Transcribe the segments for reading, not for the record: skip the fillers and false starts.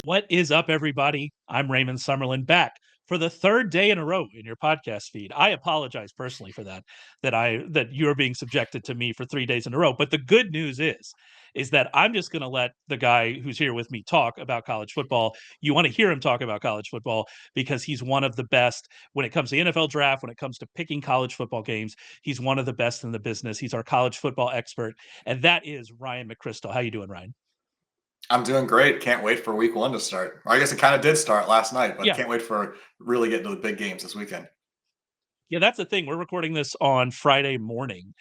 What is up, everybody? I'm Raymond Summerlin, back for the third day in a row in your podcast feed. I apologize personally for that you're being subjected to me for 3 days in a row. But the good news is that I'm just going to let the guy who's here with me talk about college football. You want to hear him talk about college football because he's one of the best when it comes to NFL draft, when it comes to picking college football games. He's one of the best in the business. He's our college football expert, and that is Ryan McCrystal. How you doing, Ryan? I'm doing great. Can't wait for week one to start. I guess it kind of did start last night, but Yeah. can't wait for really getting to the big games this weekend. Yeah, that's the thing. We're recording this on Friday morning,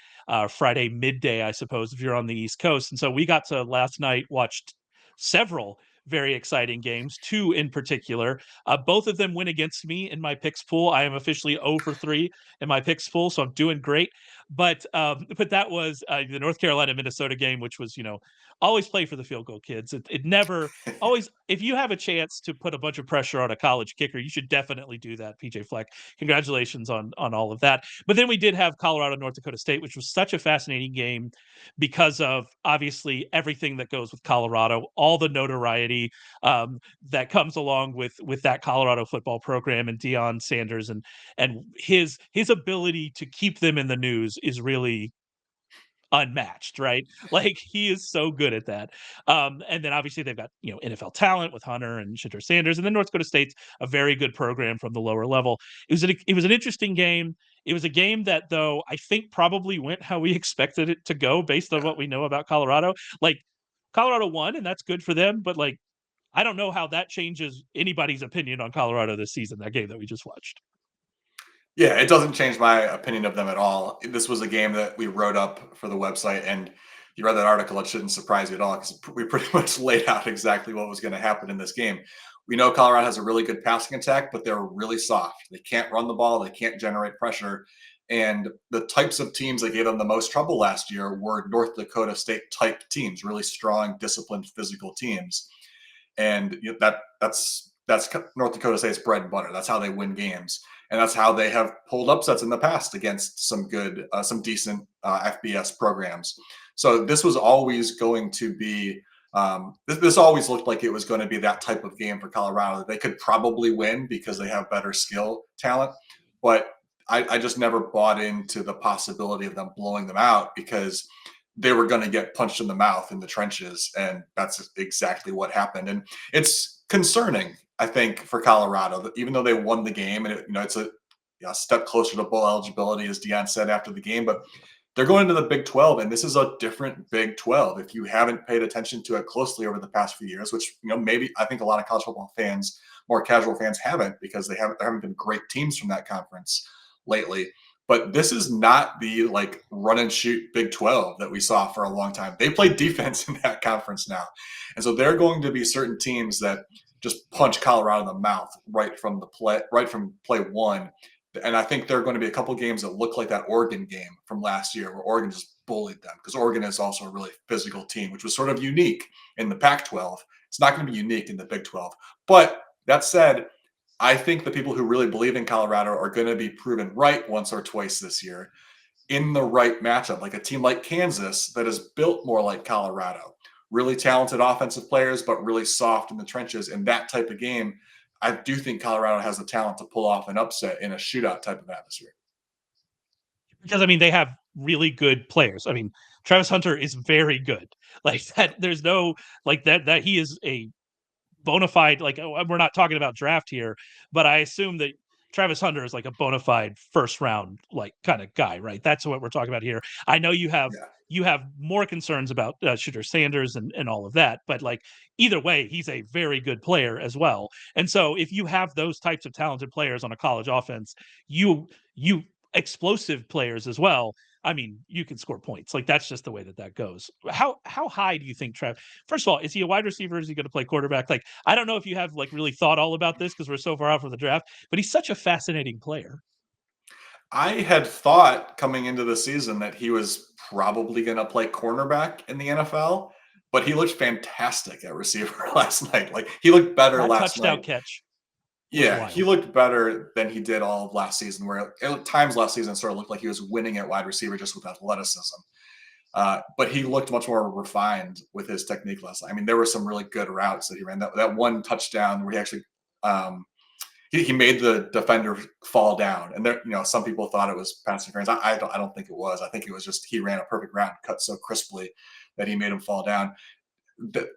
Friday midday, I suppose, if you're on the East Coast. And so we got to last night watched several very exciting games, two in particular. Both of them went against me in my picks pool. I am officially 0 for 3 in my picks pool, so I'm doing great. But that was the North Carolina Minnesota game, which was always play for the field goal, kids. It never always, if you have a chance to put a bunch of pressure on a college kicker, you should definitely do that, PJ Fleck. Congratulations on all of that. But then we did have Colorado, North Dakota State, which was such a fascinating game because of obviously everything that goes with Colorado, all the notoriety that comes along with that Colorado football program and Deion Sanders and his ability to keep them in the news is really unmatched, right? Like he is so good at that. And then obviously they've got NFL talent with Hunter and Shedeur Sanders, and then North Dakota State's a very good program from the lower level. It was an interesting game. It was a game that, though, I think probably went how we expected it to go based on what we know about Colorado. Like Colorado won, and that's good for them, but like I don't know how that changes anybody's opinion on Colorado this season. That game that we just watched. Yeah, it doesn't change my opinion of them at all. This was a game that we wrote up for the website, and you read that article. It shouldn't surprise you at all because we pretty much laid out exactly what was going to happen in this game. We know Colorado has a really good passing attack, but they're really soft. They can't run the ball. They can't generate pressure. And the types of teams that gave them the most trouble last year were North Dakota State type teams, really strong, disciplined, physical teams. And that's North Dakota State's bread and butter. That's how they win games, and that's how they have pulled upsets in the past against some decent FBS programs. So this was always going to be. This always looked like it was going to be that type of game for Colorado that they could probably win because they have better skill talent, but I just never bought into the possibility of them blowing them out because they were going to get punched in the mouth in the trenches, and that's exactly what happened. And it's concerning, I think, for Colorado that even though they won the game, and it's a step closer to bowl eligibility, as Deion said after the game, but they're going into the Big 12, and this is a different Big 12. If you haven't paid attention to it closely over the past few years, which maybe I think a lot of college football fans, more casual fans, haven't because there haven't been great teams from that conference lately. But this is not the like run and shoot Big 12 that we saw for a long time. They play defense in that conference now. And so there are going to be certain teams that just punch Colorado in the mouth right from play one. And I think there are going to be a couple games that look like that Oregon game from last year where Oregon just bullied them because Oregon is also a really physical team, which was sort of unique in the Pac-12. It's not going to be unique in the Big 12. But that said, I think the people who really believe in Colorado are going to be proven right once or twice this year in the right matchup, like a team like Kansas that is built more like Colorado. Really talented offensive players, but really soft in the trenches. In that type of game, I do think Colorado has the talent to pull off an upset in a shootout type of atmosphere. Because I mean, they have really good players. I mean, Travis Hunter is very good. Like that, there's no like that he is a bona fide, like we're not talking about draft here, but I assume that Travis Hunter is like a bona fide first round like kind of guy, right? That's what we're talking about here. I know Yeah. you have more concerns about Shedeur Sanders and all of that, but like either way, he's a very good player as well. And so if you have those types of talented players on a college offense, you explosive players as well. I mean, you can score points. Like that's just the way that goes. How high do you think Trav? First of all, is he a wide receiver? Is he going to play quarterback? Like I don't know if you have like really thought all about this because we're so far out from the draft. But he's such a fascinating player. I had thought coming into the season that he was probably going to play cornerback in the NFL, but he looked fantastic at receiver last night. Like he looked better That last touchdown night. catch was Yeah, he wild. looked better than he did all of last season, where at times last season it sort of looked like he was winning at wide receiver just with athleticism. But he looked much more refined with his technique last night. I mean, there were some really good routes that he ran. That one touchdown where he actually um, he made the defender fall down, and there, some people thought it was pass interference. I don't think it was. I think it was just he ran a perfect route, cut so crisply that he made him fall down.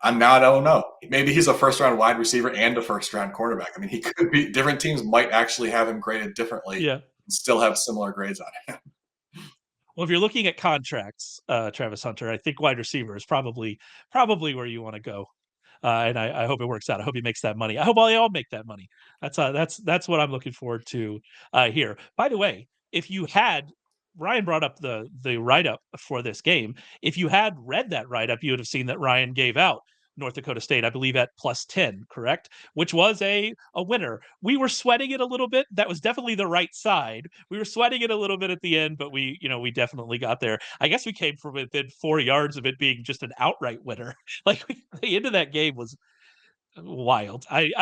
I don't know. Maybe he's a first round wide receiver and a first round cornerback. I mean, he could be. Different teams might actually have him graded differently Yeah. and still have similar grades on him. Well, if you're looking at contracts, Travis Hunter, I think wide receiver is probably where you want to go. And I hope it works out. I hope he makes that money. I hope all make that money. That's what I'm looking forward to here. By the way, if you had Ryan brought up the write up for this game, if you had read that write up, you would have seen that Ryan gave out North Dakota State, I believe, at +10, correct? Which was a winner. We were sweating it a little bit. That was definitely the right side. We were sweating it a little bit at the end, but we definitely got there. I guess we came from within 4 yards of it being just an outright winner. Like the end of that game was wild. I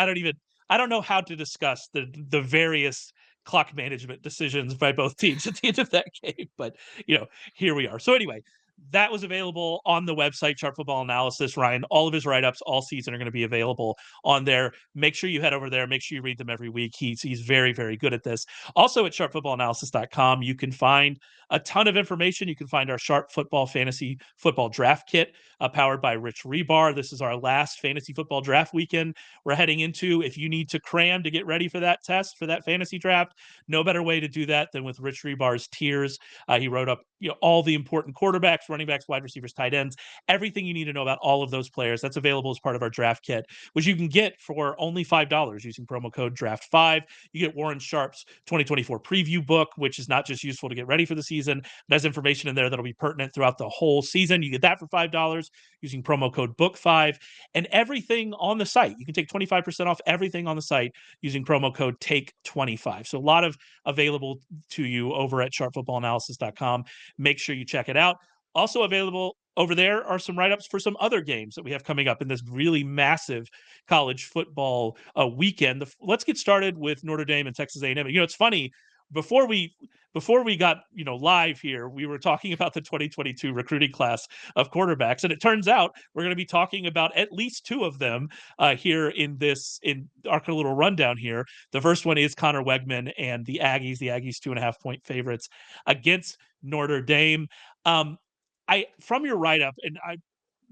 don't know how to discuss the various clock management decisions by both teams at the end of that game, but here we are. So anyway, that was available on the website, Sharp Football Analysis. Ryan, all of his write-ups all season are going to be available on there. Make sure you head over there. Make sure you read them every week. He's very, very good at this. Also at sharpfootballanalysis.com, you can find a ton of information. You can find our Sharp Football Fantasy Football Draft Kit, powered by Rich Rebar. This is our last fantasy football draft weekend we're heading into. If you need to cram to get ready for that test, for that fantasy draft, no better way to do that than with Rich Rebar's tiers. He wrote up all the important quarterbacks, running backs, wide receivers, tight ends, everything you need to know about all of those players. That's available as part of our draft kit, which you can get for only $5 using promo code DRAFT5. You get Warren Sharp's 2024 preview book, which is not just useful to get ready for the season, but has information in there that'll be pertinent throughout the whole season. You get that for $5 using promo code BOOK5, and everything on the site. You can take 25% off everything on the site using promo code TAKE25. So a lot of available to you over at sharpfootballanalysis.com. Make sure you check it out. Also available over there are some write-ups for some other games that we have coming up in this really massive college football weekend. Let's get started with Notre Dame and Texas A&M. It's funny, before we got live here, we were talking about the 2022 recruiting class of quarterbacks, and it turns out we're going to be talking about at least two of them here in our little rundown here. The first one is Connor Wegman and the Aggies 2.5-point favorites against Notre Dame. From your write-up, and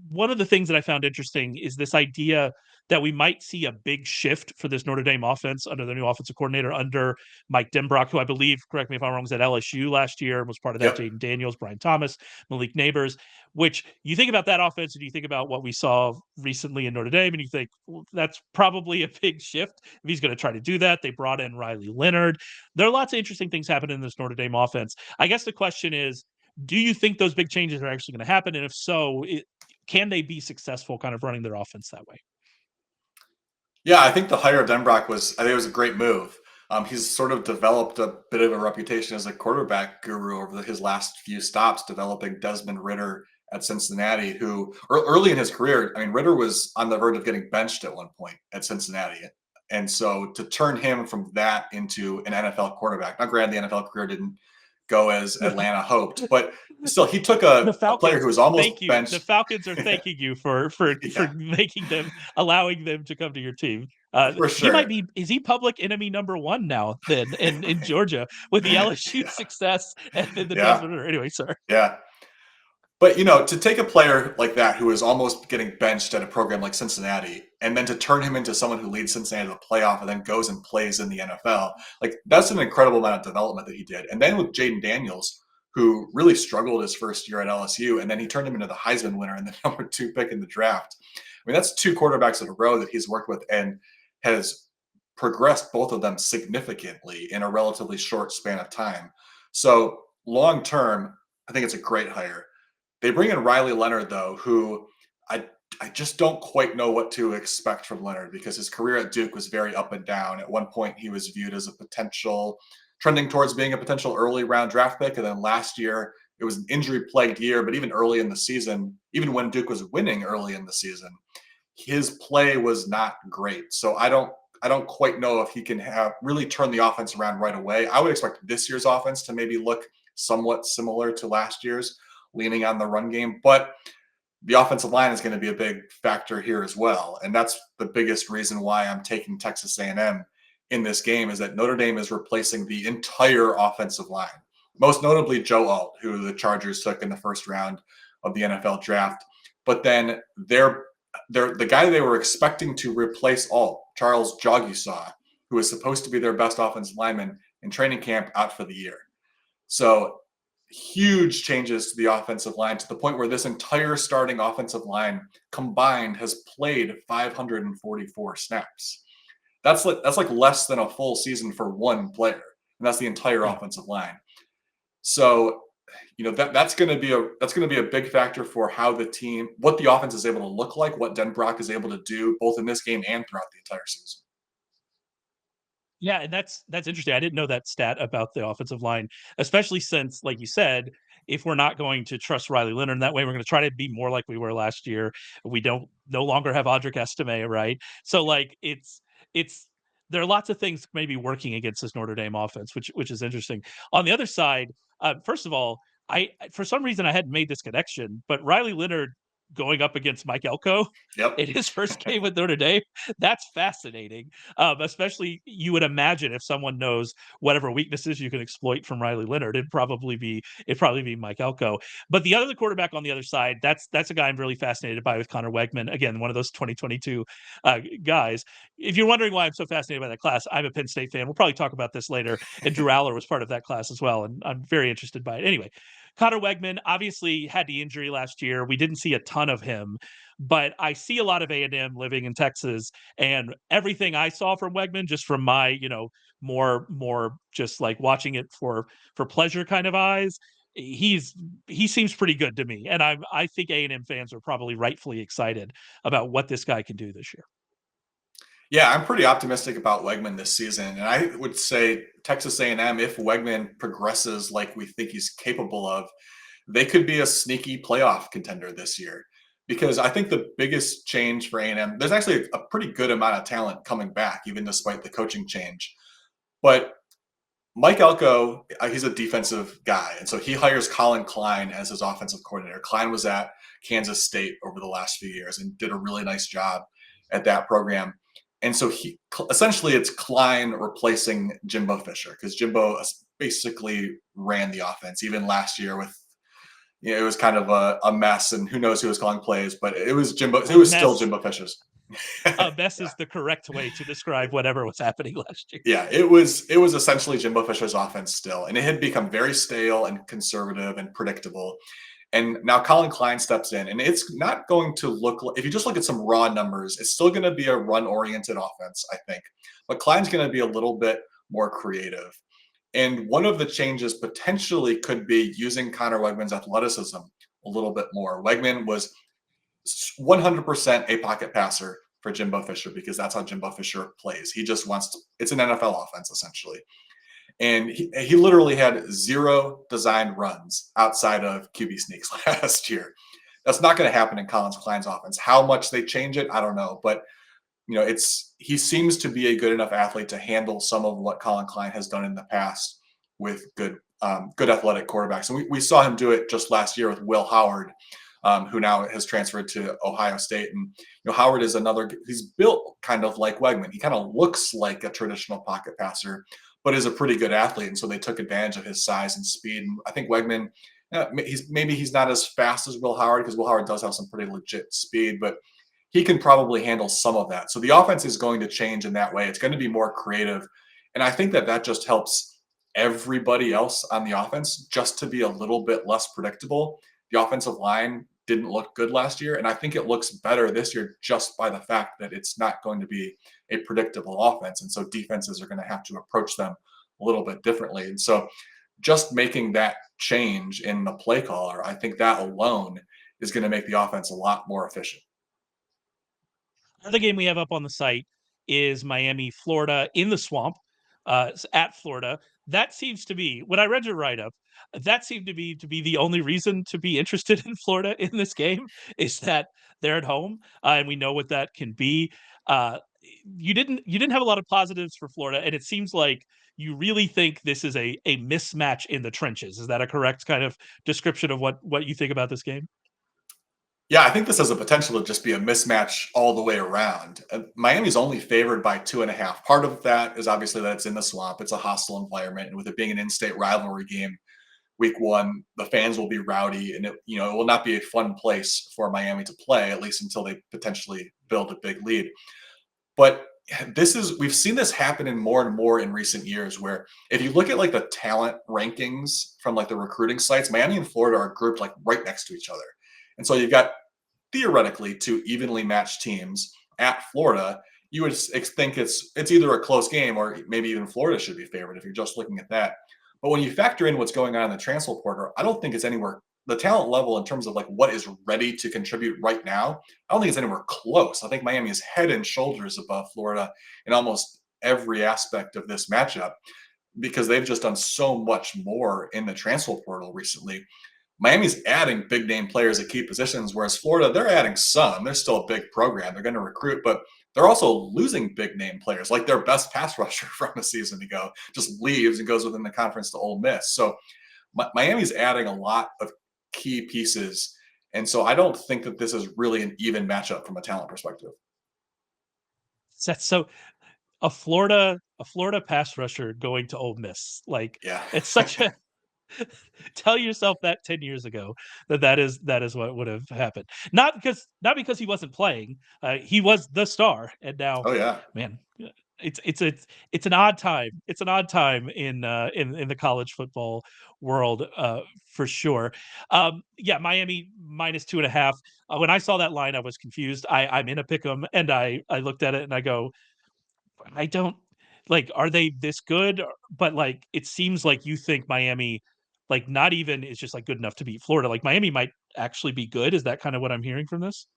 one of the things that I found interesting is this idea that we might see a big shift for this Notre Dame offense under the new offensive coordinator, under Mike Denbrock, who I believe, correct me if I'm wrong, was at LSU last year and was part of that. Yep. Jaden Daniels, Brian Thomas, Malik Neighbors. Which you think about that offense and you think about what we saw recently in Notre Dame, and you think, well, that's probably a big shift if he's going to try to do that. They brought in Riley Leonard. There are lots of interesting things happening in this Notre Dame offense. I guess the question is, do you think those big changes are actually going to happen? And if so, can they be successful kind of running their offense that way? Yeah, I think the hire of Denbrock I think it was a great move. He's sort of developed a bit of a reputation as a quarterback guru over his last few stops, developing Desmond Ridder at Cincinnati, who early in his career, I mean, Ridder was on the verge of getting benched at one point at Cincinnati. And so to turn him from that into an NFL quarterback, now granted, the NFL career didn't go as Atlanta hoped, but still, he took The a player Falcons, who was almost thank you. The benched. Falcons are thanking you for Yeah, allowing them to come to your team. for He might sure. be, is he public enemy number one now then in Georgia with the LSU Yeah, success and then the yeah, Desmond? Anyway, sorry. yeah. But to take a player like that who is almost getting benched at a program like Cincinnati, and then to turn him into someone who leads Cincinnati to the playoff and then goes and plays in the NFL, like that's an incredible amount of development that he did. And then with Jaden Daniels, who really struggled his first year at LSU, and then he turned him into the Heisman winner and the number 2 pick in the draft. I mean, that's 2 quarterbacks in a row that he's worked with and has progressed both of them significantly in a relatively short span of time. So long term, I think it's a great hire. They bring in Riley Leonard, though, who I I just don't quite know what to expect from Leonard because his career at Duke was very up and down. At one point, he was viewed as a potential, trending towards being a potential early round draft pick. And then last year, it was an injury plagued year. But even early in the season, even when Duke was winning early in the season, his play was not great. So I don't quite know if he can really turn the offense around right away. I would expect this year's offense to maybe look somewhat similar to last year's, leaning on the run game. But the offensive line is going to be a big factor here as well, and that's the biggest reason why I'm taking Texas A&M in this game is that Notre Dame is replacing the entire offensive line, most notably Joe Alt, who the Chargers took in the first round of the NFL draft. But then the guy they were expecting to replace Alt, Charles Jagusaw, who is supposed to be their best offensive lineman in training camp, out for the year. So huge changes to the offensive line to the point where this entire starting offensive line combined has played 544 snaps. That's like less than a full season for one player, and that's the entire Yeah. offensive line. So, that's going to be a big factor for how what the offense is able to look like, what Denbrock is able to do both in this game and throughout the entire season. Yeah, and that's interesting. I didn't know that stat about the offensive line, especially since, like you said, if we're not going to trust Riley Leonard in that way, we're going to try to be more like we were last year. We don't no longer have Audric Estime, right? So like it's there are lots of things maybe working against this Notre Dame offense, which is interesting. On the other side, first of all, I for some reason I hadn't made this connection, but Riley Leonard going up against Mike Elko Yep. in his first game with Notre Dame, that's fascinating. Especially you would imagine if someone knows whatever weaknesses you can exploit from Riley Leonard, it'd probably be Mike Elko. But the other quarterback on the other side, that's a guy I'm really fascinated by with Connor Wegman. Again, one of those 2022 guys. If you're wondering why I'm so fascinated by that class, I'm a Penn State fan. We'll probably talk about this later. And Drew Aller was part of that class as well, and I'm very interested by it. Anyway, Connor Wegman obviously had the injury last year. We didn't see a ton of him, but I see a lot of A&M living in Texas, and everything I saw from Wegman, just from my, more just like watching it for pleasure kind of eyes, he seems pretty good to me, and I think A&M fans are probably rightfully excited about what this guy can do this year. Yeah, I'm pretty optimistic about Wegman this season, and I would say Texas A&M, if Wegman progresses like we think he's capable of, they could be a sneaky playoff contender this year. Because I think the biggest change for A&M, there's actually a pretty good amount of talent coming back, even despite the coaching change. But Mike Elko, he's a defensive guy, and so he hires Colin Klein as his offensive coordinator. Klein was at Kansas State over the last few years and did a really nice job at that program. And so essentially it's Klein replacing Jimbo Fisher because Jimbo basically ran the offense even last year with it was kind of a mess and who knows who was calling plays, but it was Jimbo. It A was still mess. Jimbo Fisher's. A mess Yeah. is the correct way to describe whatever was happening last year. Yeah, it was essentially Jimbo Fisher's offense still, and it had become very stale and conservative and predictable. And now Colin Klein steps in, and it's not going to look like, if you just look at some raw numbers, it's still going to be a run oriented offense, I think. But Klein's going to be a little bit more creative. And one of the changes potentially could be using Connor Wegman's athleticism a little bit more. Wegman was 100% a pocket passer for Jimbo Fisher because that's how Jimbo Fisher plays. He just wants to, it's an NFL offense essentially. And he literally had zero designed runs outside of QB sneaks last year. That's not going to happen in Collins Klein's offense. How much they change it, I don't know. But he seems to be a good enough athlete to handle some of what Colin Klein has done in the past with good athletic quarterbacks. And we saw him do it just last year with Will Howard, who now has transferred to Ohio State. And Howard is he's built kind of like Wegman. He kind of looks like a traditional pocket passer, but is a pretty good athlete. And so they took advantage of his size and speed. And I think Wegman, he's not as fast as Will Howard because Will Howard does have some pretty legit speed, but he can probably handle some of that. So the offense is going to change in that way. It's going to be more creative. And I think that just helps everybody else on the offense just to be a little bit less predictable. The offensive line didn't look good last year, and I think it looks better this year just by the fact that it's not going to be a predictable offense. And so defenses are going to have to approach them a little bit differently. And so just making that change in the play caller, I think that alone is going to make the offense a lot more efficient. Another game we have up on the site is Miami, Florida in the swamp, at Florida. That seems to be when I read your write up. That seemed to be the only reason to be interested in Florida in this game is that they're at home, and we know what that can be. You didn't have a lot of positives for Florida, and it seems like you really think this is a mismatch in the trenches. Is that a correct kind of description of what you think about this game? Yeah, I think this has a potential to just be a mismatch all the way around. Miami's only favored by 2.5. Part of that is obviously that it's in the swamp. It's a hostile environment, and with it being an in-state rivalry game, week one, the fans will be rowdy, and it will not be a fun place for Miami to play, at least until they potentially build a big lead. But we've seen this happen in more and more in recent years, where if you look at like the talent rankings from like the recruiting sites, Miami and Florida are grouped like right next to each other. And so you've got theoretically two evenly matched teams at Florida. You would think it's either a close game or maybe even Florida should be favored if you're just looking at that. But when you factor in what's going on in the transfer portal, I don't think it's anywhere the talent level in terms of like what is ready to contribute right now. I don't think it's anywhere close. I think Miami is head and shoulders above Florida in almost every aspect of this matchup because they've just done so much more in the transfer portal recently. Miami's adding big name players at key positions, whereas Florida, they're adding some. They're still a big program. They're going to recruit, but they're also losing big name players. Like their best pass rusher from a season ago just leaves and goes within the conference to Ole Miss. So Miami's adding a lot of key pieces. And so I don't think that this is really an even matchup from a talent perspective. That's so a Florida pass rusher going to Ole Miss. Like Yeah. it's such a tell yourself that 10 years ago that is what would have happened. Not because he wasn't playing. He was the star, and now, Oh, yeah. man, it's an odd time. It's an odd time in the college football world, for sure. Yeah, Miami minus 2.5. When I saw that line, I was confused. I'm in a pick 'em, and I looked at it and I go, I don't like, are they this good? But, like, it seems like you think Miami, like, not even is just, like, good enough to beat Florida. Like, Miami might actually be good. Is that kinda what I'm hearing from this?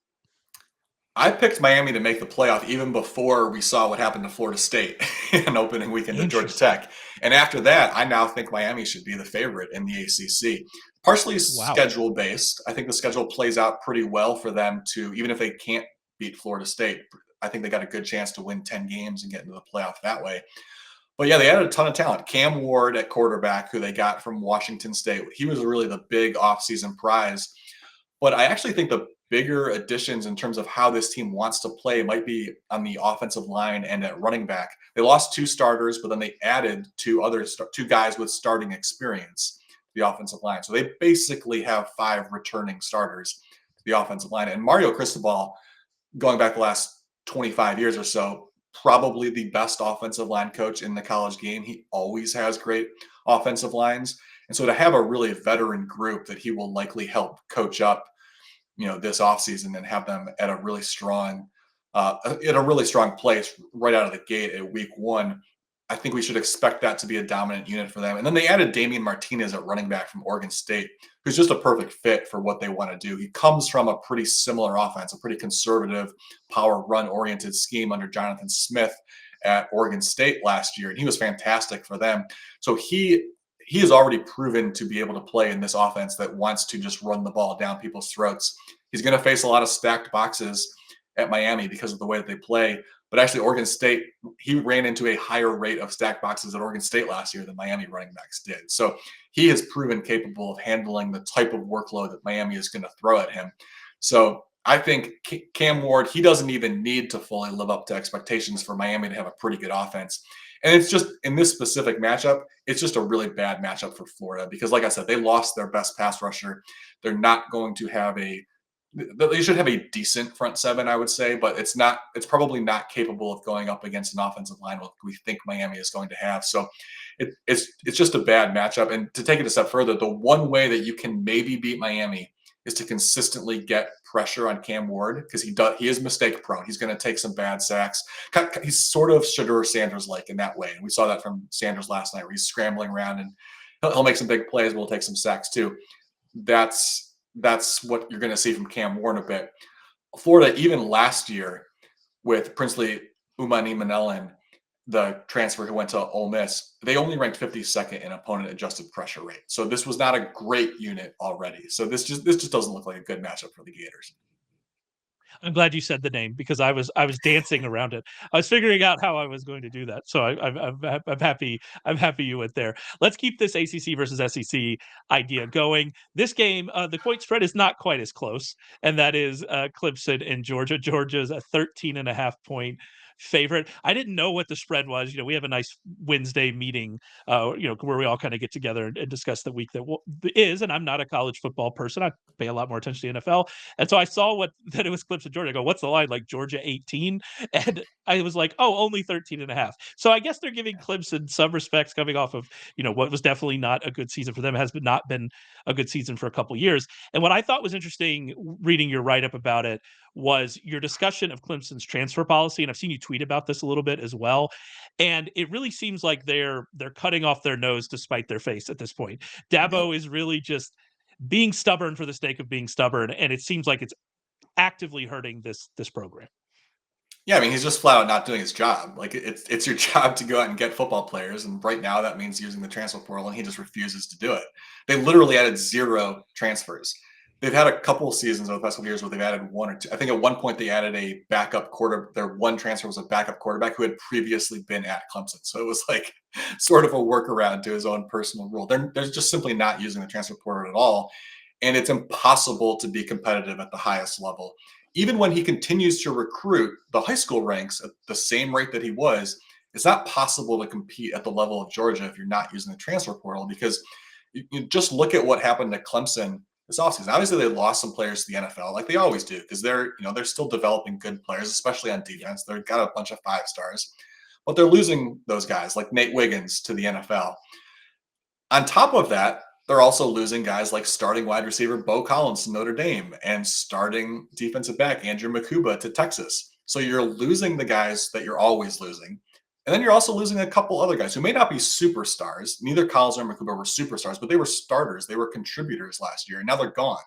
I picked Miami to make the playoff even before we saw what happened to Florida State in opening weekend at Georgia Interesting. Tech. And after that, I now think Miami should be the favorite in the ACC. Partially Wow. schedule based. I think the schedule plays out pretty well for them to, even if they can't beat Florida State, I think they got a good chance to win 10 games and get into the playoff that way. But yeah, they added a ton of talent. Cam Ward at quarterback, who they got from Washington State, he was really the big offseason prize. But I actually think the bigger additions in terms of how this team wants to play might be on the offensive line and at running back. They lost two starters, but then they added two guys with starting experience to the offensive line. So they basically have five returning starters to the offensive line. And Mario Cristobal, going back the last 25 years or so, probably the best offensive line coach in the college game. He always has great offensive lines. And so to have a really veteran group that he will likely help coach up, this offseason and have them at a really strong place right out of the gate at week one. I think we should expect that to be a dominant unit for them. And then they added Damian Martinez at running back from Oregon State, who's just a perfect fit for what they want to do. He comes from a pretty similar offense, a pretty conservative power run oriented scheme under Jonathan Smith at Oregon State last year. And he was fantastic for them. So he has already proven to be able to play in this offense that wants to just run the ball down people's throats. He's going to face a lot of stacked boxes at Miami because of the way that they play. But actually, Oregon State, he ran into a higher rate of stacked boxes at Oregon State last year than Miami running backs did. So he has proven capable of handling the type of workload that Miami is going to throw at him. So I think Cam Ward, he doesn't even need to fully live up to expectations for Miami to have a pretty good offense. And it's just in this specific matchup, it's just a really bad matchup for Florida because, like I said, they lost their best pass rusher. They're not going to have they should have a decent front seven, I would say, but it's probably not capable of going up against an offensive line like we think Miami is going to have. So it's just a bad matchup. And to take it a step further, the one way that you can maybe beat Miami is to consistently get pressure on Cam Ward because he is mistake prone. He's going to take some bad sacks. He's sort of Shedeur Sanders like in that way, and we saw that from Sanders last night, where he's scrambling around and he'll make some big plays, but he'll take some sacks too. That's what you're going to see from Cam Ward a bit. Florida, even last year with Princely Umani-Manelin, the transfer who went to Ole Miss, they only ranked 52nd in opponent adjusted pressure rate. So this was not a great unit already. So this just doesn't look like a good matchup for the Gators. I'm glad you said the name because I was dancing around it. I was figuring out how I was going to do that. So I'm happy. I'm happy you went there. Let's keep this ACC versus SEC idea going. This game, the point spread is not quite as close, and that is Clemson and Georgia. Georgia's a 13.5 point favorite. I didn't know what the spread was. We have a nice Wednesday meeting, where we all kind of get together and discuss the week that is. And I'm not a college football person. I pay a lot more attention to the NFL. And so I saw that it was Clemson, Georgia. I go, what's the line? Like Georgia 18? And I was like, oh, only 13.5. So I guess they're giving Clemson some respects coming off of, what was definitely not a good season for them. It has not been a good season for a couple years. And what I thought was interesting reading your write up about it was your discussion of Clemson's transfer policy. And I've seen you tweet about this a little bit as well. And it really seems like they're cutting off their nose to spite their face at this point. Yep. Dabo is really just being stubborn for the sake of being stubborn, and it seems like it's actively hurting this program. Yeah, I mean, he's just flat out not doing his job. Like it's your job to go out and get football players, and right now that means using the transfer portal, and he just refuses to do it. They literally added 0 transfers. They've had a couple of seasons over the past couple of years where they've added 1 or 2. I think at one point they added a backup quarter. Their one transfer was a backup quarterback who had previously been at Clemson, so it was like sort of a workaround to his own personal rule. They're just simply not using the transfer portal at all, and it's impossible to be competitive at the highest level. Even when he continues to recruit the high school ranks at the same rate that he was, it's not possible to compete at the level of Georgia if you're not using the transfer portal, because you just look at what happened to Clemson this offseason. Obviously, they lost some players to the NFL, like they always do, because they're still developing good players, especially on defense. They've got a bunch of 5-stars, but they're losing those guys like Nate Wiggins to the NFL. On top of that, they're also losing guys like starting wide receiver Bo Collins to Notre Dame and starting defensive back Andrew Makuba to Texas. So you're losing the guys that you're always losing. And then you're also losing a couple other guys who may not be superstars. Neither Collins or Makuba were superstars, but they were starters. They were contributors last year, and now they're gone.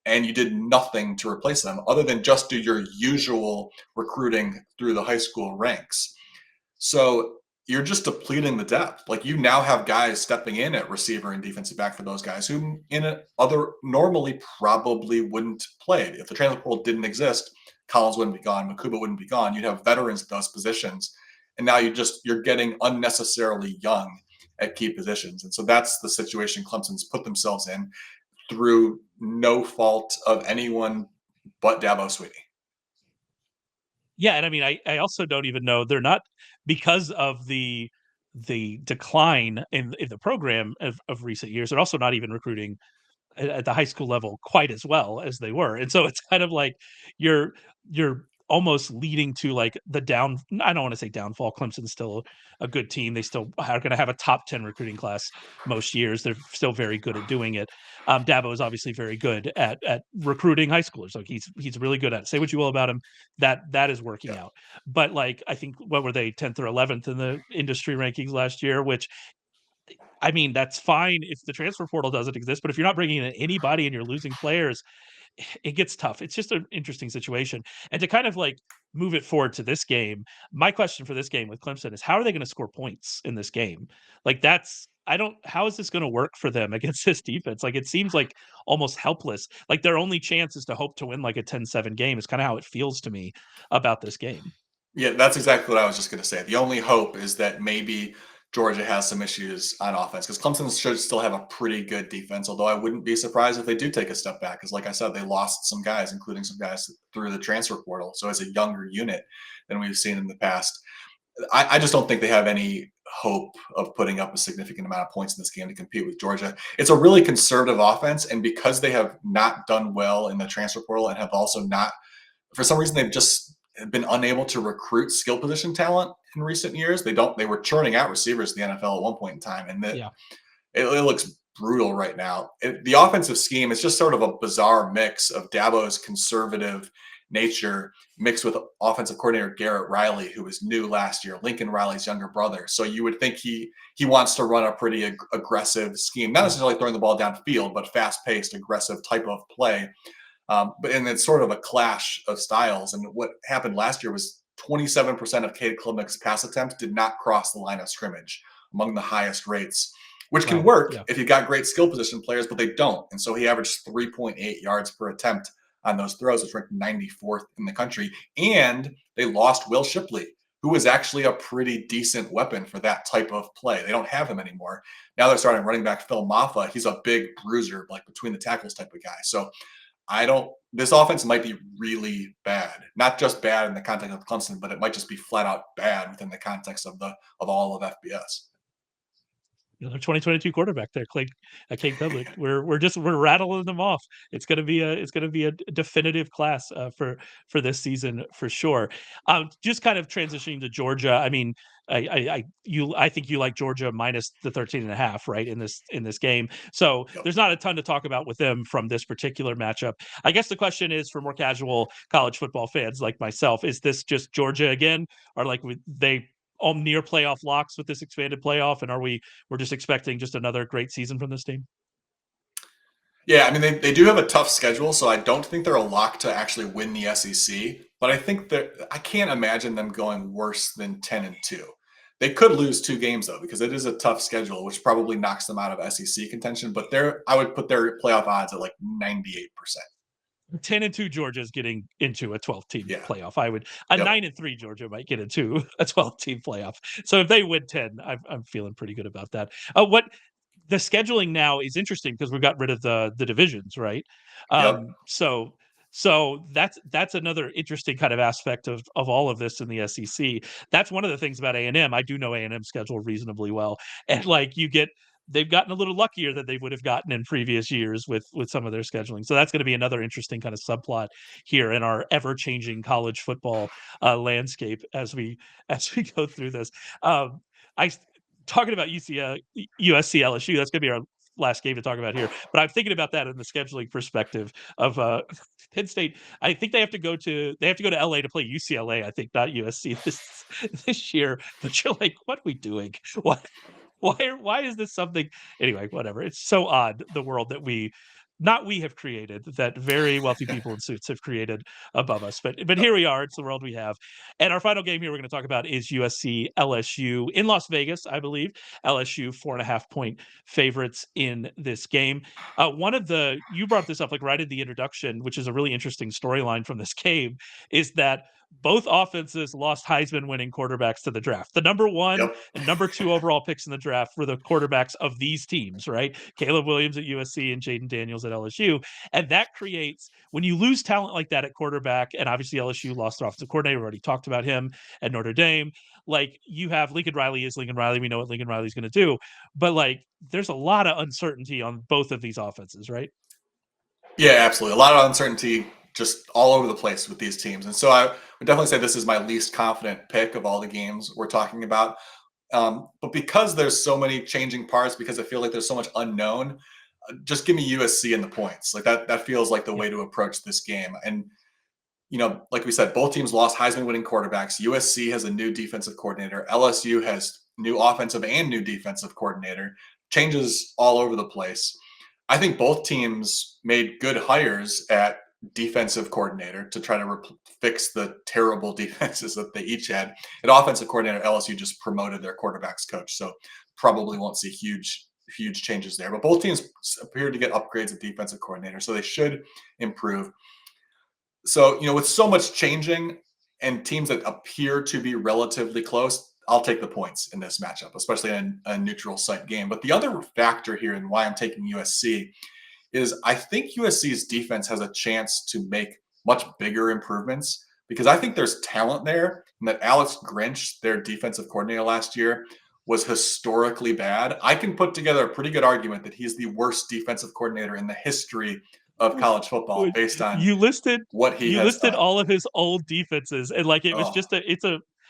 And you did nothing to replace them other than just do your usual recruiting through the high school ranks. So you're just depleting the depth. Like you now have guys stepping in at receiver and defensive back for those guys who other normally probably wouldn't play. If the transfer portal didn't exist, Collins wouldn't be gone, Makuba wouldn't be gone. You'd have veterans at those positions. And now you're getting unnecessarily young at key positions. And so that's the situation Clemson's put themselves in through no fault of anyone but Dabo Swinney. Yeah, and I mean, I also don't even know they're not, because of the decline in the program of recent years. They're also not even recruiting at the high school level quite as well as they were. And so it's kind of like you're almost leading to like the down. I don't want to say downfall. Clemson's still a good team. They still are going to have a top 10 recruiting class most years. They're still very good at doing it. Dabo is obviously very good at recruiting high schoolers. Like he's really good at it. Say what you will about him, that is working Yeah. out. But like I think, what were they, 10th or 11th in the industry rankings last year, which, I mean, that's fine if the transfer portal doesn't exist, but if you're not bringing in anybody and you're losing players, it gets tough. It's just an interesting situation. And to kind of like move it forward to this game, my question for this game with Clemson is, how are they going to score points in this game? Like how is this going to work for them against this defense? Like it seems like almost helpless. Like their only chance is to hope to win like a 10-7 game is kind of how it feels to me about this game. Yeah, that's exactly what I was just going to say. The only hope is that maybe Georgia has some issues on offense, because Clemson should still have a pretty good defense, although I wouldn't be surprised if they do take a step back, because like I said, they lost some guys, including some guys through the transfer portal. So it's a younger unit than we've seen in the past. I just don't think they have any hope of putting up a significant amount of points in this game to compete with Georgia. It's a really conservative offense, and because they have not done well in the transfer portal and have also not, for some reason, they've just been unable to recruit skill position talent in recent years. They were churning out receivers in the NFL at one point in time, and Yeah. it looks brutal right now. The offensive scheme is just sort of a bizarre mix of Dabo's conservative nature mixed with offensive coordinator Garrett Riley, who was new last year, Lincoln Riley's younger brother. So you would think he wants to run a pretty aggressive scheme, not necessarily throwing the ball downfield, but fast-paced, aggressive type of play. And it's sort of a clash of styles. And what happened last year was 27% of Cade Klubnik's pass attempts did not cross the line of scrimmage, among the highest rates, which can Wow. work Yeah. if you got great skill position players, but they don't. And so he averaged 3.8 yards per attempt on those throws. It's ranked 94th in the country. And they lost Will Shipley, who was actually a pretty decent weapon for that type of play. They don't have him anymore. Now they're starting running back Phil Maffa. He's a big bruiser, like between the tackles type of guy. So this offense might be really bad. Not just bad in the context of Clemson, but it might just be flat out bad within the context of all of FBS. 2022 quarterback there, Cade Public. We're rattling them off. It's gonna be a definitive class for this season for sure. Just kind of transitioning to Georgia. I mean, I think you like Georgia minus the 13.5, right, in this game. So Yep. there's not a ton to talk about with them from this particular matchup. I guess the question is for more casual college football fans like myself, is this just Georgia again, or like they all near playoff locks with this expanded playoff, and we're just expecting just another great season from this team? Yeah, I mean they do have a tough schedule, so I don't think they're a lock to actually win the SEC. But I think that I can't imagine them going worse than 10-2. They could lose 2 games though, because it is a tough schedule, which probably knocks them out of SEC contention. But I would put their playoff odds at like 98%. 10-2 Georgia's getting into a 12-team Yeah. playoff. I would a Yep. 9-3 Georgia might get into a 12-team playoff. So if they win 10, I'm feeling pretty good about that. What the scheduling now is interesting because we got rid of the divisions, right? Yep. So that's another interesting kind of aspect of all of this in the SEC. That's one of the things about A&M. I do know A&M's schedule reasonably well, and like they've gotten a little luckier than they would have gotten in previous years with some of their scheduling. So that's going to be another interesting kind of subplot here in our ever-changing college football landscape as we go through this. I talking about USC LSU. That's going to be our last game to talk about here. But I'm thinking about that in the scheduling perspective of Penn State. I think they have to go to LA to play UCLA. I think not USC this year. But you're like, what are we doing? What why is this something anyway, whatever. It's so odd, the world that we have created, that very wealthy people in suits have created above us. But Yep. here we are. It's the world we have. And our final game here we're going to talk about is USC LSU in Las Vegas, I believe. LSU 4.5-point favorites in this game. You brought this up like right in the introduction, which is a really interesting storyline from this game, is that both offenses lost Heisman winning quarterbacks to the draft. The number 1 Yep. and number 2 overall picks in the draft were the quarterbacks of these teams, right? Caleb Williams at USC and Jaden Daniels at LSU. And that creates, when you lose talent like that at quarterback, and obviously LSU lost their offensive coordinator, we already talked about him at Notre Dame. Like, you have Lincoln Riley is Lincoln Riley. We know what Lincoln Riley's going to do. But like, there's a lot of uncertainty on both of these offenses, right? Yeah, absolutely. A lot of uncertainty just all over the place with these teams. And so I would definitely say this is my least confident pick of all the games we're talking about. But because there's so many changing parts, because I feel like there's so much unknown, just give me USC in the points. Like that feels like the Yeah. way to approach this game. And like we said, both teams lost Heisman winning quarterbacks. USC has a new defensive coordinator. LSU has new offensive and new defensive coordinator. Changes all over the place. I think both teams made good hires at defensive coordinator to try to fix the terrible defenses that they each had. At offensive coordinator, LSU just promoted their quarterbacks coach, so probably won't see huge changes there. But both teams appear to get upgrades at defensive coordinator, so they should improve. So, with so much changing and teams that appear to be relatively close, I'll take the points in this matchup, especially in a neutral site game. But the other factor here and why I'm taking USC is I think USC's defense has a chance to make much bigger improvements because I think there's talent there, and that Alex Grinch, their defensive coordinator last year, was historically bad. I can put together a pretty good argument that he's the worst defensive coordinator in the history of college football based on You listed what he has done. all of his old defenses, and like it was Oh, just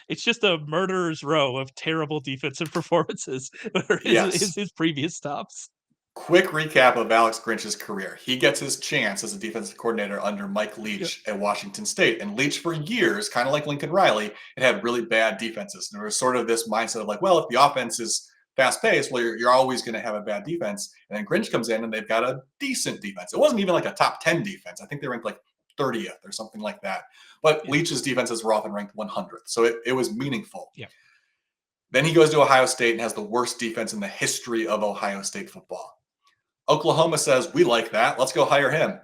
it's just a murderer's row of terrible defensive performances or yes. his previous stops. Quick recap of Alex Grinch's career. He gets his chance as a defensive coordinator under Mike Yeah. Leach at Washington State. And Leach, for years, kind of like Lincoln Riley, it had really bad defenses. And there was sort of this mindset of like, well, if the offense is fast paced, well, you're always going to have a bad defense. And then Grinch comes in and they've got a decent defense. It wasn't even like a top 10 defense. I think they ranked like 30th or something like that. But Yeah. Leach's defenses were often ranked 100th. So it was meaningful. Yeah. Then he goes to Ohio State and has the worst defense in the history of Ohio State football. Oklahoma says, we like that. Let's go hire him.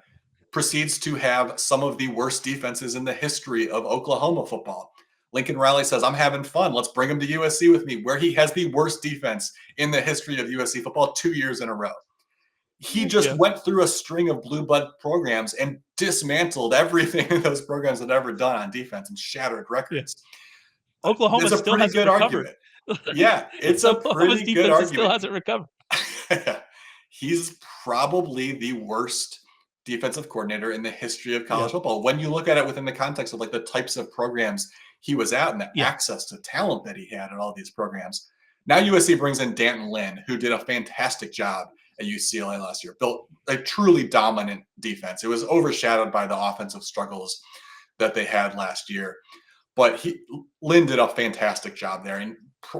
proceeds to have some of the worst defenses in the history of Oklahoma football. Lincoln Riley says, I'm having fun. Let's bring him to USC with me, where he has the worst defense in the history of USC football 2 years in a row. He just Yeah, went through a string of blue blood programs and dismantled everything those programs had ever done on defense and shattered yeah. records. Oklahoma It's a still pretty hasn't good recovered. argument. Yeah, it's a Oklahoma's pretty good defense still argument. hasn't recovered. He's probably the worst defensive coordinator in the history of Yeah, college football. When you look at it within the context of like the types of programs he was at and the yeah, access to talent that he had at all these programs. Now USC brings in Danton Lynn, who did a fantastic job at UCLA last year, built a truly dominant defense. It was overshadowed by the offensive struggles that they had last year. But Lynn did a fantastic job there. And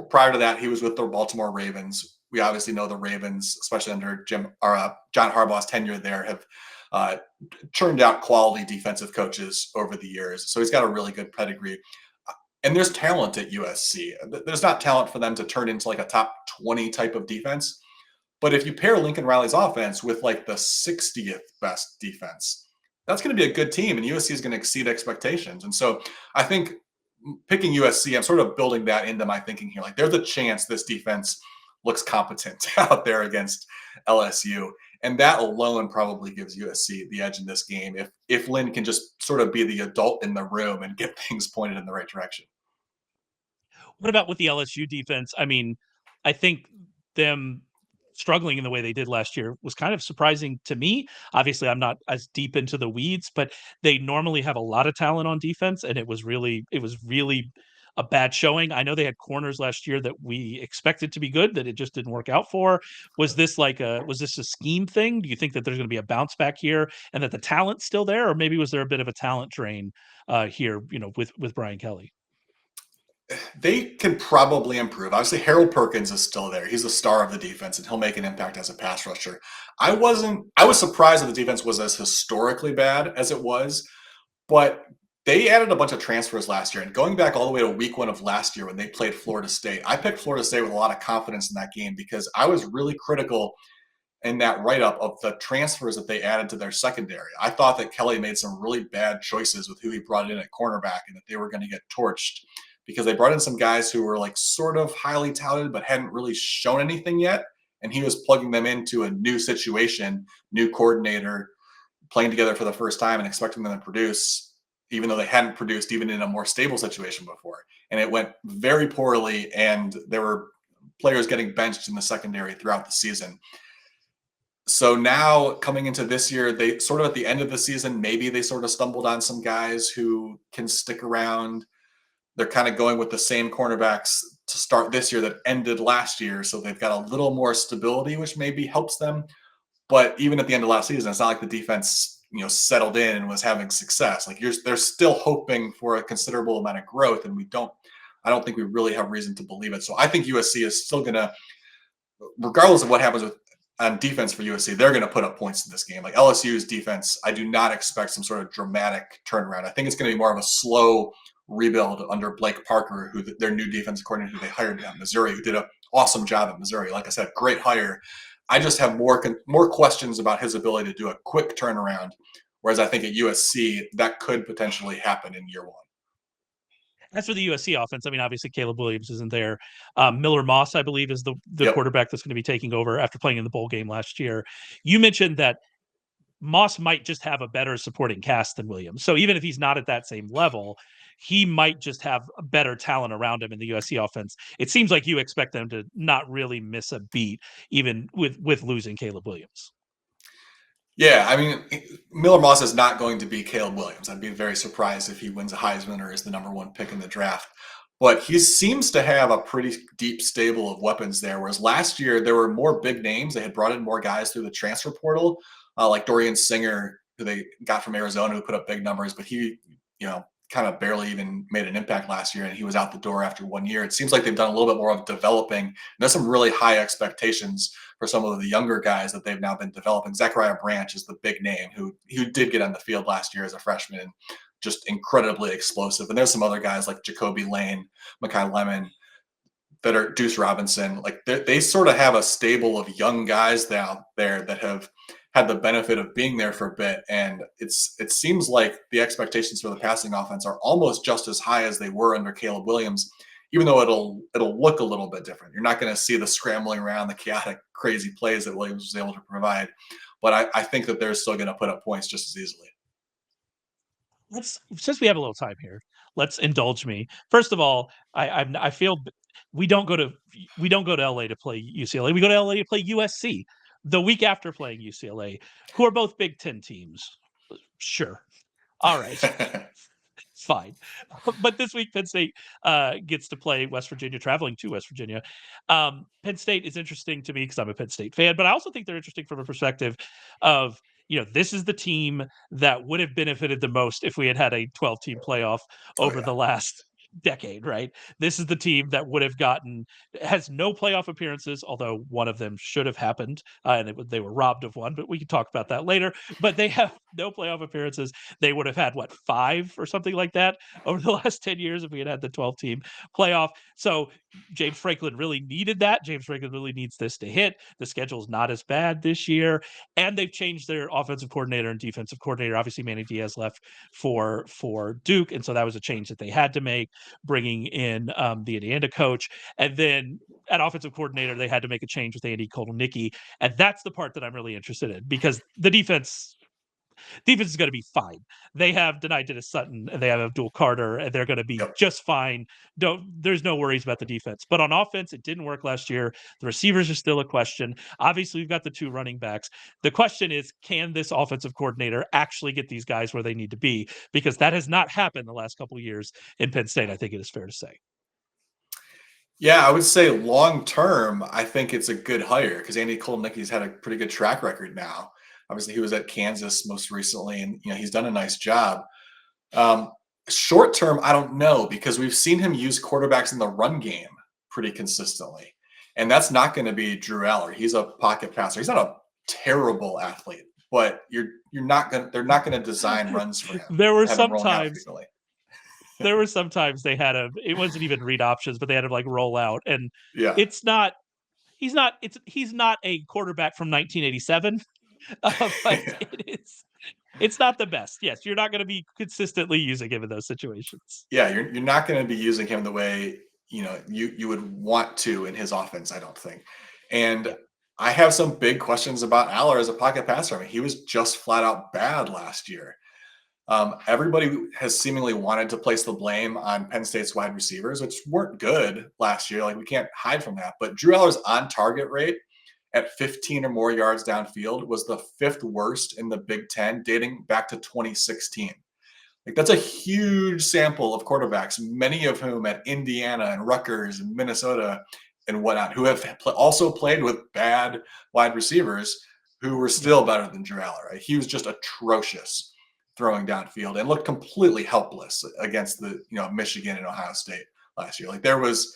prior to that, he was with the Baltimore Ravens. We obviously know the Ravens, especially under John Harbaugh's tenure there, have uh, churned out quality defensive coaches over the years. So he's got a really good pedigree. And there's talent at USC. There's not talent for them to turn into like a top 20 type of defense. But if you pair Lincoln Riley's offense with like the 60th best defense, that's going to be a good team, and USC is going to exceed expectations. And so I think picking USC, I'm sort of building that into my thinking here. Like there's a chance this defense looks competent out there against LSU. And that alone probably gives USC the edge in this game if Lynn can just sort of be the adult in the room and get things pointed in the right direction. what about with the LSU defense? I mean, I think them struggling in the way they did last year was kind of surprising to me. Obviously, I'm not as deep into the weeds, but they normally have a lot of talent on defense, and it was really a bad showing. I know they had corners last year that we expected to be good that it just didn't work out for. Was this a scheme thing? Do you think that there's going to be a bounce back here and that the talent's still there, or maybe was there a bit of a talent drain here, with Brian Kelly? They can probably improve. Obviously, Harold Perkins is still there. He's the star of the defense, and he'll make an impact as a pass rusher. I was surprised that the defense was as historically bad as it was, but they added a bunch of transfers last year. And going back all the way to week 1 of last year when they played Florida State, I picked Florida State with a lot of confidence in that game because I was really critical in that write-up of the transfers that they added to their secondary. I thought that Kelly made some really bad choices with who he brought in at cornerback and that they were going to get torched because they brought in some guys who were like sort of highly touted but hadn't really shown anything yet. And he was plugging them into a new situation, new coordinator, playing together for the first time and expecting them to produce, even though they hadn't produced even in a more stable situation before. And it went very poorly, and there were players getting benched in the secondary throughout the season. So now coming into this year, they sort of at the end of the season, maybe they sort of stumbled on some guys who can stick around. They're kind of going with the same cornerbacks to start this year that ended last year. So they've got a little more stability, which maybe helps them. But even at the end of last season, it's not like the defense, settled in and was having success. Like they're still hoping for a considerable amount of growth, and I don't think we really have reason to believe it. So I think USC is still going to, regardless of what happens on defense for USC, they're going to put up points in this game. Like LSU's defense, I do not expect some sort of dramatic turnaround. I think it's going to be more of a slow rebuild under Blake Parker, who their new defensive coordinator who they hired at Missouri, who did an awesome job at Missouri. Like I said, great hire. I just have more questions about his ability to do a quick turnaround. Whereas I think at USC, that could potentially happen in year 1. As for the USC offense, I mean, obviously Caleb Williams isn't there. Miller Moss, I believe, is the Yep. quarterback that's going to be taking over after playing in the bowl game last year. You mentioned that Moss might just have a better supporting cast than Williams. So even if he's not at that same level, he might just have a better talent around him in the USC offense. It seems like you expect them to not really miss a beat, even with losing Caleb Williams. Yeah, I mean, Miller Moss is not going to be Caleb Williams. I'd be very surprised if he wins a Heisman or is the number 1 pick in the draft. But he seems to have a pretty deep stable of weapons there. Whereas last year, there were more big names. They had brought in more guys through the transfer portal, like Dorian Singer, who they got from Arizona, who put up big numbers. But he, kind of barely even made an impact last year, and he was out the door after 1 year. It seems like they've done a little bit more of developing. And there's some really high expectations for some of the younger guys that they've now been developing. Zachariah Branch is the big name who did get on the field last year as a freshman and just incredibly explosive. And there's some other guys like Jacoby Lane, Makai Lemon, that are Deuce Robinson. Like they sort of have a stable of young guys down there that have had the benefit of being there for a bit, and it seems like the expectations for the passing offense are almost just as high as they were under Caleb Williams, even though it'll look a little bit different. You're not going to see the scrambling around, the chaotic, crazy plays that Williams was able to provide, but I think that they're still going to put up points just as easily. Let's since we have a little time here, let's indulge me. First of all, I feel we don't go to we don't go to LA to play UCLA. We go to LA to play USC the week after playing UCLA, who are both Big Ten teams. Sure. All right. Fine. But this week, Penn State gets to play West Virginia, traveling to West Virginia. Penn State is interesting to me because I'm a Penn State fan, but I also think they're interesting from a perspective of, this is the team that would have benefited the most if we had had a 12-team playoff Oh over yeah. the last decade, right? This is the team that would have has no playoff appearances, although one of them should have happened, and they were robbed of one, but we can talk about that later. But they have no playoff appearances. They would have had, what, 5 or something like that over the last 10 years if we had had the 12-team playoff. So James Franklin really needed that. James Franklin really needs this to hit. The schedule's not as bad this year, and they've changed their offensive coordinator and defensive coordinator. Obviously, Manny Diaz left for Duke, and so that was a change that they had to make, bringing in the Indiana coach. And then at offensive coordinator, they had to make a change with Andy Kotelnicki, and that's the part that I'm really interested in because the defense is going to be fine. They have Denai Dennis Sutton and they have Abdul Carter, and they're going to be Yep. just fine. There's no worries about the defense. But on offense, it didn't work last year. The receivers are still a question. Obviously, we've got the 2 running backs. The question is, can this offensive coordinator actually get these guys where they need to be? Because that has not happened the last couple of years in Penn State, I think it is fair to say. Yeah, I would say long term, I think it's a good hire because Andy Kotelnicki's had a pretty good track record now. Obviously, he was at Kansas most recently, and he's done a nice job. Um, Short term, I don't know because we've seen him use quarterbacks in the run game pretty consistently, and that's not going to be Drew Aller. He's a pocket passer. He's not a terrible athlete, but you're not going. They're not going to design runs for him. There were Have him some rolling out times frequently. they had him. It wasn't even read options, but they had him like roll out, and Yeah. it's not. He's not a quarterback from 1987, but it's not the best. Yes, you're not going to be consistently using him in those situations. Yeah, you're not going to be using him the way you would want to in his offense, I don't think. And I have some big questions about Aller as a pocket passer. I mean, he was just flat out bad last year. Everybody has seemingly wanted to place the blame on Penn State's wide receivers, which weren't good last year. Like we can't hide from that. But Drew Aller's on target rate at 15 or more yards downfield was the 5th worst in the Big Ten, dating back to 2016. Like that's a huge sample of quarterbacks, many of whom at Indiana and Rutgers and Minnesota and whatnot, who have also played with bad wide receivers who were still better than Drew Aller. Right? He was just atrocious throwing downfield and looked completely helpless against the Michigan and Ohio State last year. Like there was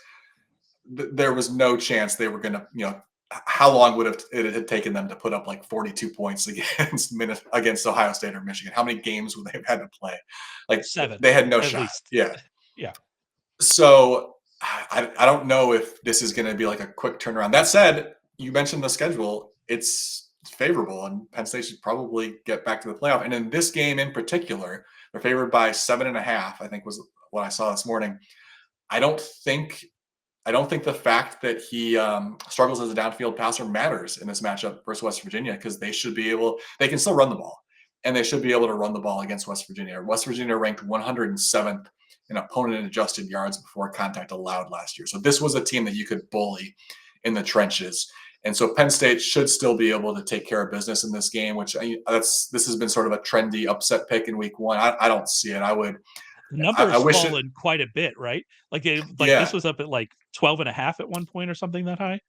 no chance they were going to how long would it have taken them to put up like 42 points against Ohio State or Michigan? How many games would they have had to play? Like 7, they had no at shot. least. Yeah. Yeah. So I don't know if this is going to be like a quick turnaround. That said, you mentioned the schedule. It's favorable, and Penn State should probably get back to the playoff. And in this game in particular, they're favored by 7.5, I think was what I saw this morning. I don't think the fact that he struggles as a downfield passer matters in this matchup versus West Virginia because they can still run the ball, and they should be able to run the ball against West Virginia. West Virginia ranked 107th in opponent adjusted yards before contact allowed last year. So this was a team that you could bully in the trenches. And so Penn State should still be able to take care of business in this game, which this has been sort of a trendy upset pick in week 1. I don't see it. The number I has wish fallen quite a bit, right? Like this yeah. was up at like 12.5 at one point or something that high.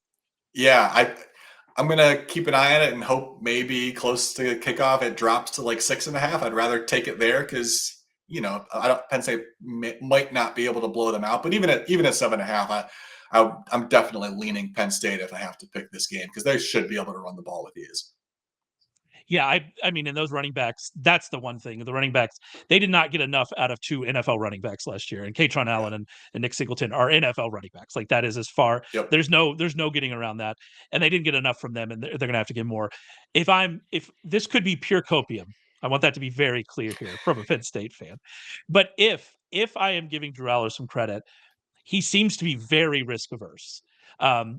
Yeah, I'm gonna keep an eye on it and hope maybe close to kickoff it drops to like 6.5. I'd rather take it there because Penn State might not be able to blow them out, but even at 7.5, I'm definitely leaning Penn State if I have to pick this game because they should be able to run the ball with ease. Yeah, I mean, in those running backs, that's the one thing. The running backs, they did not get enough out of two NFL running backs last year. And Katron Yeah. Allen and Nick Singleton are NFL running backs. Like that is as far. Yep. There's no getting around that. And they didn't get enough from them, and they're going to have to get more. If this could be pure copium, I want that to be very clear here from a Penn State fan. But if I am giving Drew Aller some credit, he seems to be very risk averse.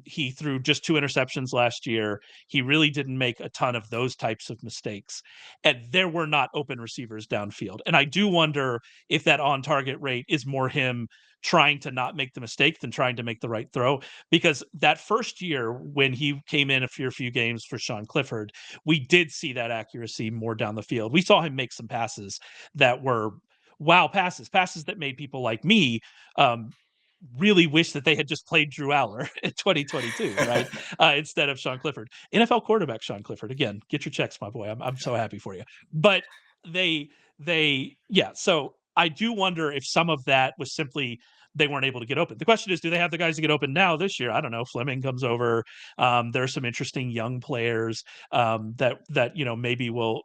He threw just 2 interceptions last year. He really didn't make a ton of those types of mistakes. And there were not open receivers downfield. And I do wonder if that on target rate is more him trying to not make the mistake than trying to make the right throw. Because that first year, when he came in a few games for Sean Clifford, we did see that accuracy more down the field. We saw him make some passes that were wow passes that made people like me um, really wish that they had just played Drew Aller in 2022, right? Instead of Sean Clifford. NFL quarterback Sean Clifford. Again, get your checks, my boy. I'm so happy for you. But yeah. So I do wonder if some of that was simply they weren't able to get open. The question is, do they have the guys to get open now this year? I don't know. Fleming comes over. There are some interesting young players that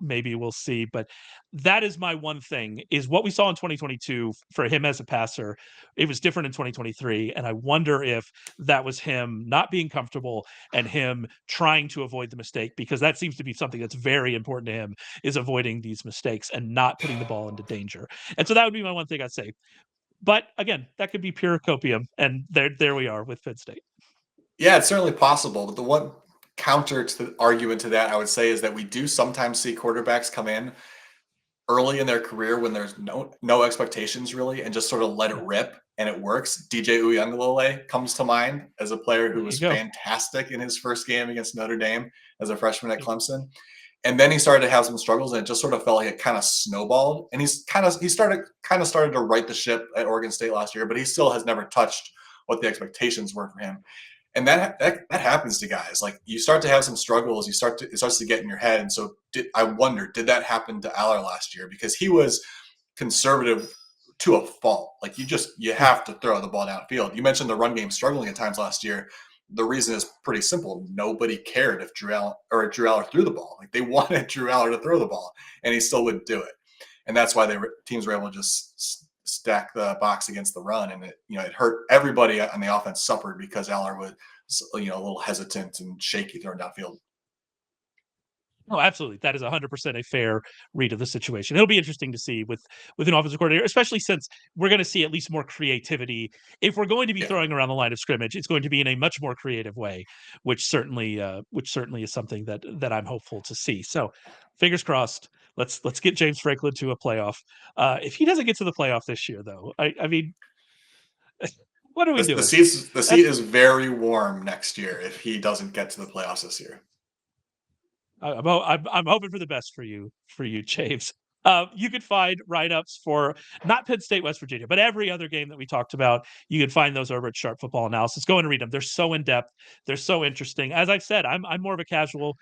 maybe we'll see. But that is my one thing is what we saw in 2022 for him as a passer. It was different in 2023, and I wonder if that was him not being comfortable and him trying to avoid the mistake, because that seems to be something that's very important to him, is avoiding these mistakes and not putting the ball into danger. And so that would be my one thing I'd say. But again, that could be pure copium, and there we are with Penn State. Yeah, it's certainly possible. But the one counter to the argument to that, I would say, is that we do sometimes see quarterbacks come in early in their career when there's no expectations really, and just sort of let it Yeah, rip, and it works. DJ Uyunglele comes to mind as a player there who you was go. fantastic in his first game against Notre Dame as a freshman at Yeah. Clemson. And then he started to have some struggles, and it just sort of felt like it kind of snowballed. And he started to right the ship at Oregon State last year, but he still has never touched what the expectations were for him. And that happens to guys. Like you start to have some struggles, it starts to get in your head. And so I wonder, did that happen to Aller last year? Because he was conservative to a fault. Like you Yeah. have to throw the ball downfield. You mentioned the run game struggling at times last year. The reason is pretty simple. Nobody cared if Drew Aller threw the ball. Like they wanted Drew Aller to throw the ball, and he still wouldn't do it. And that's why teams were able to just stack the box against the run, and it hurt everybody on the offense. Suffered because Aller was a little hesitant and shaky throwing downfield. Oh, absolutely. That is 100% a fair read of the situation. It'll be interesting to see with an offensive coordinator, especially since we're going to see at least more creativity. If we're going to be Yeah. throwing around the line of scrimmage, it's going to be in a much more creative way, which certainly is something that I'm hopeful to see. So, fingers crossed. Let's get James Franklin to a playoff. If he doesn't get to the playoff this year, though, I mean, what are we The doing? seat That's is very warm next year if he doesn't get to the playoffs this year. I'm hoping for the best for you, James. You could find write-ups for not Penn State, West Virginia, but every other game that we talked about. You can find those over at Sharp Football Analysis. Go and read them. They're so in depth. They're so interesting. As I've said, I'm more of a casual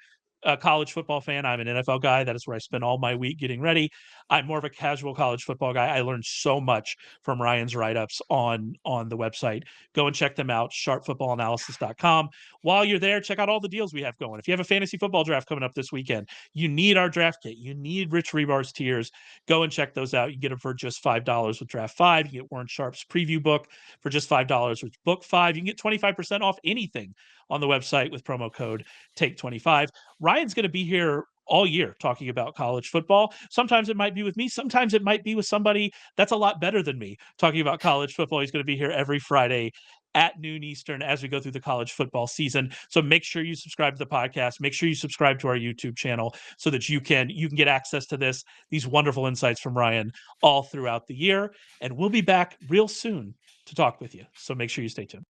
college football fan. I'm an NFL guy. That is where I spend all my week getting ready. I'm more of a casual college football guy. I learned so much from Ryan's write-ups on the website. Go and check them out, sharpfootballanalysis.com. While you're there, check out all the deals we have going. If you have a fantasy football draft coming up this weekend, you need our draft kit. You need Rich Rebar's tiers. Go and check those out. You get them for just $5 with Draft 5. You get Warren Sharp's preview book for just $5 with Book 5. You can get 25% off anything on the website with promo code TAKE25. Ryan's going to be here all year talking about college football. Sometimes it might be with me. Sometimes it might be with somebody that's a lot better than me talking about college football. He's going to be here every Friday at noon Eastern as we go through the college football season. So make sure you subscribe to the podcast. Make sure you subscribe to our YouTube channel so that you can get access to these wonderful insights from Ryan all throughout the year. And we'll be back real soon to talk with you. So make sure you stay tuned.